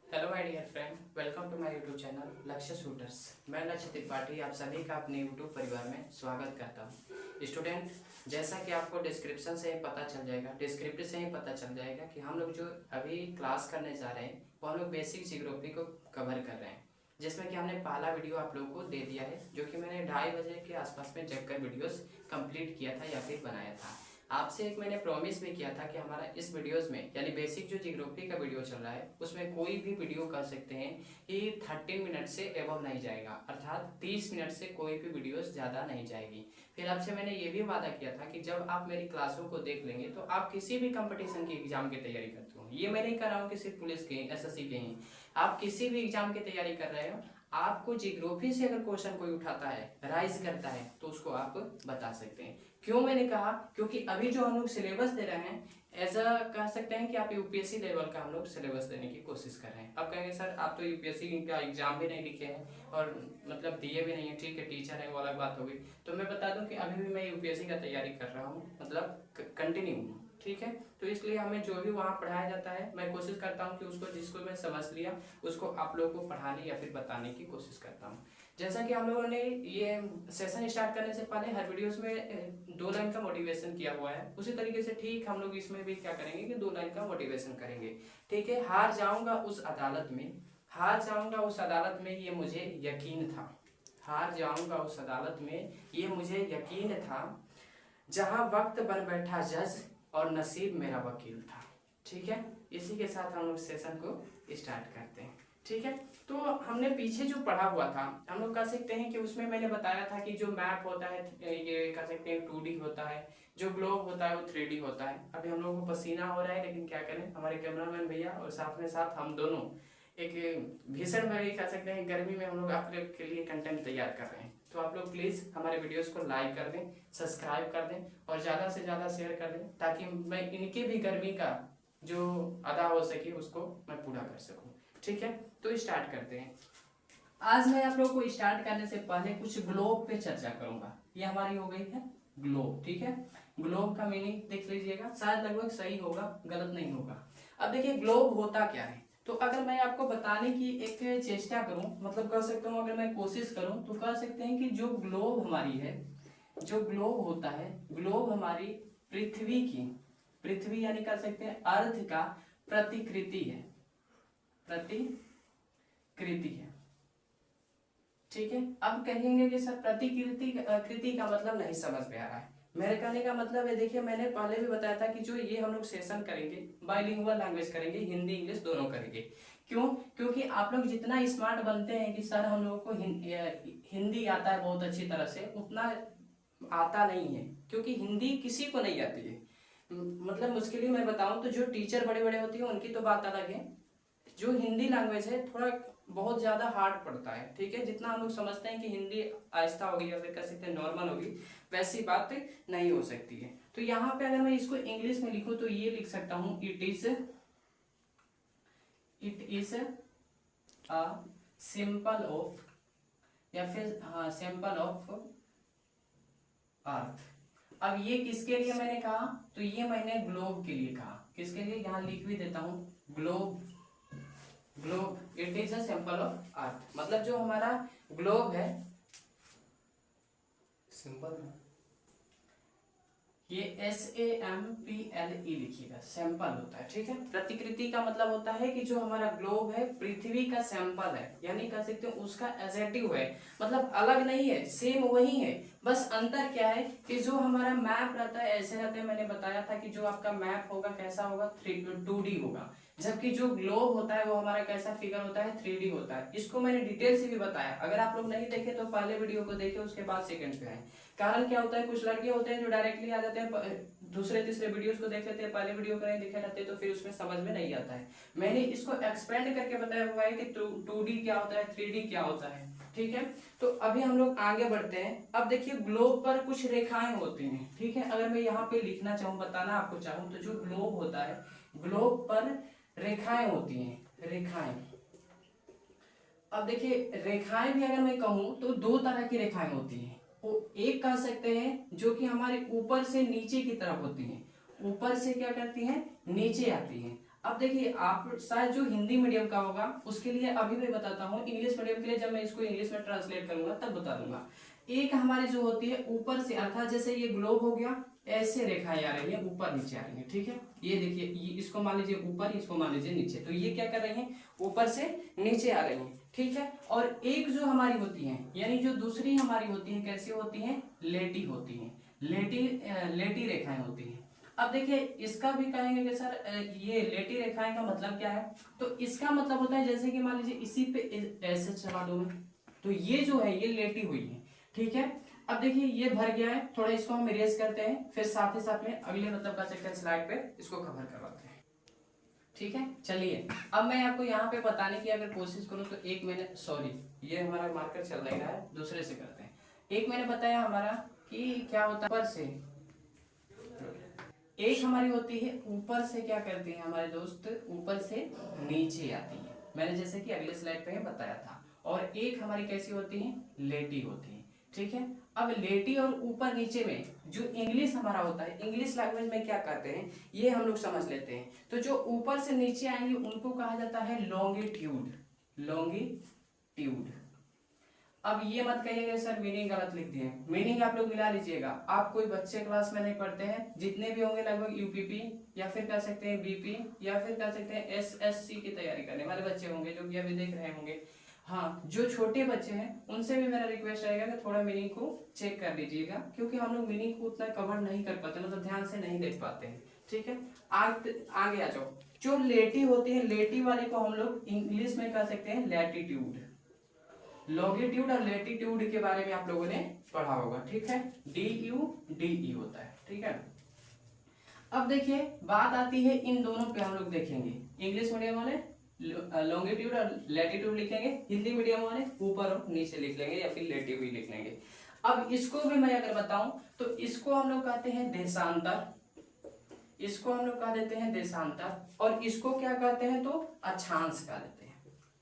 Hello my dear friend, welcome to my YouTube channel Lakshya shooters. मैं लक्ष्य त्रिपाठी आप सभी का अपने यूट्यूब परिवार में स्वागत करता हूं। स्टूडेंट, जैसा कि आपको डिस्क्रिप्शन से ही पता चल जाएगा, डिस्क्रिप्टिव से ही पता चल जाएगा कि हम लोग जो अभी क्लास करने जा रहे हैं वो हम लोग बेसिक जियोग्राफी को कवर कर रहे हैं, जिसमें कि हमने पहला वीडियो आप लोगों को दे दिया है, जो कि मैंने 2:30 बजे के आसपास में जगकर वीडियोस कंप्लीट किया था या फिर बनाया था। आपसे एक मैंने प्रॉमिस भी किया था कि हमारा इस वीडियोस में यानी बेसिक जो जियोग्राफी का वीडियो चल रहा है उसमें कोई भी वीडियो कर सकते हैं कि 13 मिनट से एबव नहीं जाएगा, अर्थात 30 मिनट से कोई भी वीडियोस ज़्यादा नहीं जाएगी। फिर आपसे मैंने ये भी वादा किया था कि जब आप मेरी क्लासों को देख लेंगे तो आप किसी भी कंपटीशन की एग्जाम की तैयारी करते हो, ये मैं नहीं कर रहा हूँ कि सिर्फ पुलिस के एसएससी के ही, आप किसी भी एग्जाम की तैयारी कर रहे हो, आपको जियोग्राफी से अगर क्वेश्चन कोई उठाता है, राइज करता है, तो उसको आप बता सकते हैं। क्यों मैंने कहा, क्योंकि अभी जो हम लोग सिलेबस दे रहे हैं ऐसा कह सकते हैं कि आप यूपीएससी लेवल का हम लोग सिलेबस देने की कोशिश कर रहे हैं। अब कहेंगे सर आप तो यूपीएससी का एग्जाम भी नहीं लिखे हैं और मतलब दिए भी नहीं है, ठीक है टीचर है वो अलग बात होगी। तो मैं बता दूं कि अभी भी मैं यूपीएससी का तैयारी कर रहा हूँ, मतलब कंटिन्यू, ठीक है। तो इसलिए हमें जो भी वहाँ पढ़ाया जाता है मैं कोशिश करता हूँ कि उसको जिसको मैं समझ लिया उसको आप लोगों को पढ़ाने या फिर बताने की कोशिश करता हूँ। जैसा कि हम लोगों ने ये सेशन स्टार्ट करने से पहले हर वीडियोस में 2 लाइन का मोटिवेशन किया हुआ है, उसी तरीके से ठीक हम लोग इसमें भी क्या करेंगे कि 2 लाइन का मोटिवेशन करेंगे। ठीक है, हार जाऊंगा उस अदालत में, हार जाऊंगा उस अदालत में ये मुझे यकीन था, हार जाऊंगा उस अदालत में ये मुझे यकीन था, जहां वक्त बन बैठा जज और नसीब मेरा वकील था। ठीक है, इसी के साथ हम लोग सेशन को स्टार्ट करते हैं। ठीक है, तो हमने पीछे जो पढ़ा हुआ था हम लोग कह सकते हैं कि उसमें मैंने बताया था कि जो मैप होता है ये कह सकते हैं 2D होता है, जो ग्लोब होता है वो 3D होता है। अभी हम लोगों को पसीना हो रहा है, लेकिन क्या करें, हमारे कैमरामैन भैया और साथ में साथ हम दोनों एक भीषण भरी कह सकते हैं गर्मी में हम लोग आप लोग के लिए कंटेंट तैयार कर रहे हैं। तो आप लोग प्लीज़ हमारे वीडियोस को लाइक कर दें, सब्सक्राइब कर दें और ज़्यादा से ज़्यादा शेयर कर दें, ताकि मैं इनके भी गर्मी का जो अदा हो सके उसको मैं पूरा कर सकूं। ठीक है, तो स्टार्ट करते हैं। आज मैं आप लोगों को स्टार्ट करने से पहले कुछ ग्लोब पे चर्चा करूंगा। ये हमारी हो गई है ग्लोब। ठीक है, ग्लोब का मीनिंग देख लीजिएगा, शायद लगभग सही होगा, गलत नहीं होगा। अब देखिए ग्लोब होता क्या है, तो अगर मैं आपको बताने की एक चेष्टा करूं, मतलब कह सकता हूं, अगर मैं कोशिश करूं तो कह सकते हैं कि जो ग्लोब हमारी है, जो ग्लोब होता है, ग्लोब हमारी पृथ्वी की, पृथ्वी यानी कह सकते हैं अर्थ का प्रतिकृति है, प्रतिकृति है। ठीक है, अब कहेंगे कि सर प्रतिकृति कृति का मतलब नहीं समझ में आ रहा है। मेरे कहने का मतलब है, देखिए मैंने पहले भी बताया था कि जो ये हम लोग सेशन करेंगे बाइलिंगुअल लैंग्वेज करेंगे, हिंदी इंग्लिश दोनों करेंगे। क्यों? क्योंकि आप लोग जितना स्मार्ट बनते हैं कि सर हम लोगों को हिंदी आता है बहुत अच्छी तरह से, उतना आता नहीं है, क्योंकि हिंदी किसी को नहीं आती है। मतलब मुश्किल ही मैं बताऊं तो जो टीचर बड़े बड़े होती है उनकी तो बात अलग है, जो हिंदी लैंग्वेज है थोड़ा बहुत ज़्यादा हार्ड पड़ता है। ठीक है, जितना हम लोग समझते हैं कि हिंदी आहिस्ता होगी या फिर कह सकते हैं नॉर्मल होगी, वैसी बात नहीं हो सकती है। तो यहाँ पे अगर मैं इसको इंग्लिश में लिखूँ तो ये लिख सकता हूँ, it is a simple of, या फिर हाँ सिंपल ऑफ अर्थ। अब ये किसके लिए मैंने कहा, तो ये मैंने ग्लोब के लिए कहा। किसके लिए, यहाँ लिख भी देता हूँ, globe, globe it is a simple of earth. मतलब जो हमारा ग्लोब है, सिंपल, ये SAMPLE लिखिएगा, सैंपल होता है। ठीक है, प्रतिकृति का मतलब होता है कि जो हमारा ग्लोब है पृथ्वी का सैंपल है, यानी कह सकते हैं उसका एजेटिव है, मतलब अलग नहीं है, सेम वही है। बस अंतर क्या है कि जो हमारा मैप रहता है ऐसे रहते हैं, मैंने बताया था कि जो आपका मैप होगा कैसा होगा, 2D होगा, जबकि जो ग्लोब होता है वो हमारा कैसा फिगर होता है, 3D होता है। इसको मैंने डिटेल से भी बताया, अगर आप लोग नहीं देखे तो पहले वीडियो को देखे उसके बाद सेकंड पे आए। कारण क्या होता है, कुछ लड़के होते हैं जो डायरेक्टली आ जाते हैं, दूसरे तीसरे वीडियोस को देख लेते हैं, पहले वीडियो को नहीं देखे रहते, तो फिर उसमें समझ में नहीं आता है। मैंने इसको एक्सपेंड करके बताया हुआ है कि 2D क्या होता है, 3D क्या होता है। ठीक है, तो अभी हम लोग आगे बढ़ते हैं। अब देखिए ग्लोब पर कुछ रेखाएं होती हैं। ठीक है, अगर मैं यहाँ पे लिखना चाहूँ, बताना आपको चाहूँ, तो जो ग्लोब होता है, ग्लोब पर रेखाएं होती हैं, रेखाएं। अब देखिए रेखाएं भी अगर मैं कहूं तो 2 तरह की रेखाएं होती हैं। वो एक कह सकते हैं जो कि हमारे ऊपर से नीचे की तरफ होती हैं, ऊपर से क्या करती हैं, नीचे आती हैं। अब देखिए आप शायद जो हिंदी मीडियम का होगा उसके लिए अभी मैं बताता हूँ, इंग्लिश मीडियम के लिए जब मैं इसको इंग्लिश में ट्रांसलेट करूंगा तब बता दूंगा। एक हमारी जो होती है ऊपर से, अर्थात जैसे ये ग्लोब हो गया, ऐसे रेखाएं आ रही है ऊपर नीचे आ रही है, ठीक है। ये देखिए, ये इसको मान लीजिए ऊपर, इसको मान लीजिए नीचे, तो ये क्या कर रही है, ऊपर से नीचे आ रही है, ठीक है। और एक जो हमारी होती है, यानी जो दूसरी हमारी होती है, कैसी होती है, लेटी होती है, लेटी रेखाएं होती हैं। अब देखिए इसका भी कहेंगे कि सर ये लेटी रेखाएं का मतलब क्या है, तो इसका मतलब होता है जैसे कि मान लीजिए इसी पे ऐसे चला दो मैं, तो ये जो है ये लेटी हुई है, ठीक है। अब देखिए ये भर गया है, थोड़ा इसको हम इरेज करते हैं, फिर साथ ही साथ में अगले मतलब का सेकंड स्लाइड पे इसको कवर करवाते हैं, ठीक है। चलिए अब मैं आपको यहाँ पे बताने की अगर कोशिश करूँ तो एक मैंने, सॉरी ये हमारा मार्कर चल नहीं रहा है, दूसरे से करते हैं। एक मैंने बताया हमारा कि क्या होता है ऊपर से, एक हमारी होती है ऊपर से, क्या करती है हमारे दोस्त, ऊपर से नीचे आती है, मैंने जैसे कि अगले स्लाइड पे बताया था। और एक हमारी कैसी होती है, लेटी होती है, ठीक है। अब लेटी और ऊपर नीचे में जो इंग्लिश हमारा होता है, इंग्लिश लैंग्वेज में क्या कहते हैं ये हम लोग समझ लेते हैं। तो जो ऊपर से नीचे आएंगे उनको कहा जाता है लॉन्गिट्यूड, लॉन्गिट्यूड। अब ये मत कहिएगा सर मीनिंग गलत लिख दिए, मीनिंग आप लोग मिला लीजिएगा। आप कोई बच्चे क्लास में नहीं पढ़ते हैं, जितने भी होंगे लगभग यूपीपी या फिर कह सकते हैं बीपी या फिर कह सकते हैं एसएससी की तैयारी करने वाले बच्चे होंगे जो कि अभी देख रहे होंगे। हाँ, जो छोटे बच्चे हैं उनसे भी मेरा रिक्वेस्ट रहेगा कि थोड़ा मीनिंग को चेक कर लीजिएगा, क्योंकि हम लोग मीनिंग को उतना कवर नहीं कर पाते, मतलब ध्यान से नहीं देख पाते हैं, ठीक है। आगे आ जाओ। जो लेटी होती है, लेटी वाली को हम लोग इंग्लिश में कह सकते हैं लैटिट्यूड। लॉन्गिट्यूड और लेटिट्यूड के बारे में आप लोगों ने पढ़ा होगा, ठीक है। DUDE होता है, ठीक है। अब देखिए बात आती है इन दोनों पे, हम लोग देखेंगे इंग्लिश मीडियम वाले लॉन्गिट्यूड और लैटिट्यूड लिखेंगे, हिंदी मीडियम वाले ऊपर और नीचे लिख लेंगे या फिर लेटी हुई लिख लेंगे। अब इसको भी मैं अगर बताऊं तो इसको हम लोग कहते हैं देशांतर, इसको हम लोग कह देते हैं देशांतर, और इसको क्या कहते हैं तो अक्षांश कह देते हैं,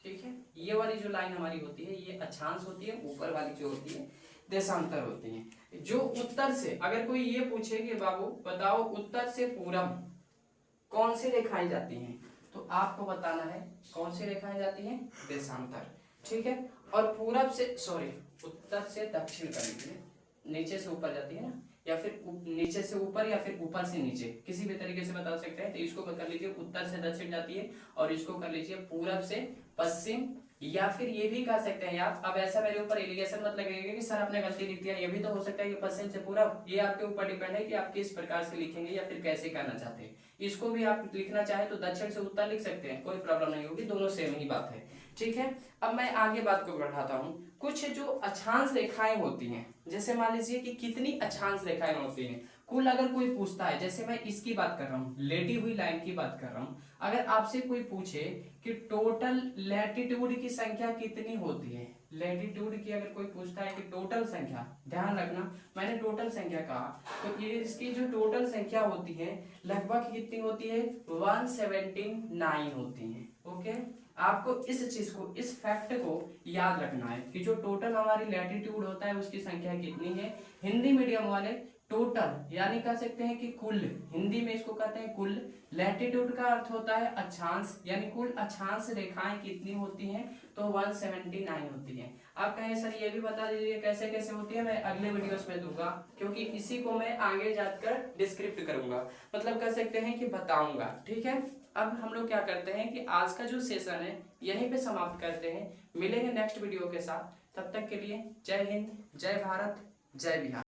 ठीक है। ये वाली जो लाइन हमारी होती है ये अक्षांश होती है, ऊपर वाली जो होती है देशांतर होती है। जो उत्तर से, अगर कोई ये पूछे कि बाबू बताओ उत्तर से पूरब कौन सी रेखाएं जाती हैं, तो आपको बताना है कौन सी रेखाएं जाती हैं, देशांतर, ठीक है। और पूरब से, सॉरी उत्तर से दक्षिण कर लीजिए, नीचे से ऊपर जाती है ना, या फिर नीचे से ऊपर या फिर ऊपर से नीचे, किसी भी तरीके से बता सकते हैं। तो इसको कर लीजिए उत्तर से दक्षिण जाती है, और इसको कर लीजिए पूरब से पश्चिम, या फिर ये भी कह सकते हैं आप। अब ऐसा मेरे ऊपर एलिगेशन मत लगेगा कि सर आपने गलती लिख दिया, ये भी तो हो सकता है कि पश्चिम से पूरब, ये आपके ऊपर डिपेंड है कि आप किस प्रकार से लिखेंगे या फिर कैसे करना चाहते हैं। इसको भी आप लिखना चाहे तो दक्षिण से उत्तर लिख सकते हैं, कोई प्रॉब्लम नहीं होगी, दोनों सेम ही बात है, ठीक है। अब मैं आगे बात को बढ़ाता हूँ। कुछ जो अक्षांश रेखाएं होती हैं, जैसे मान लीजिए कि कितनी अक्षांश रेखाएं होती हैं, कुल अगर कोई पूछता है, जैसे मैं इसकी बात कर रहा हूँ, लेटी हुई लाइन की बात कर रहा हूँ, अगर आपसे कोई पूछे कि टोटल लैटिट्यूड की संख्या कितनी होती है, लैटिट्यूड की अगर कोई पूछता है कि टोटल संख्या, ध्यान रखना मैंने टोटल संख्या कहा, तो ये इसकी जो टोटल संख्या होती है लगभग कितनी होती है, 179 होती है, ओके। आपको इस चीज को, इस फैक्ट को याद रखना है कि जो टोटल हमारी लैटिट्यूड होता है उसकी संख्या कितनी है। हिंदी मीडियम वाले टोटल यानी कह सकते हैं कि कुल, हिंदी में इसको कहते हैं कुल। लैटिट्यूड का अर्थ होता है अक्षांश, यानी कुल अक्षांश रेखाएं कितनी होती हैं, तो 179 होती हैं। आप कहें सर ये भी बता दीजिए कैसे कैसे होती है, मैं अगले वीडियोस में दूंगा, क्योंकि इसी को मैं आगे जाकर डिस्क्रिप्ट करूंगा, मतलब कह सकते हैं कि बताऊंगा, ठीक है। अब हम लोग क्या करते हैं कि आज का जो सेशन है यहीं पे समाप्त करते हैं, मिलेंगे नेक्स्ट वीडियो के साथ, तब तक के लिए जय हिंद, जय भारत, जय बिहार।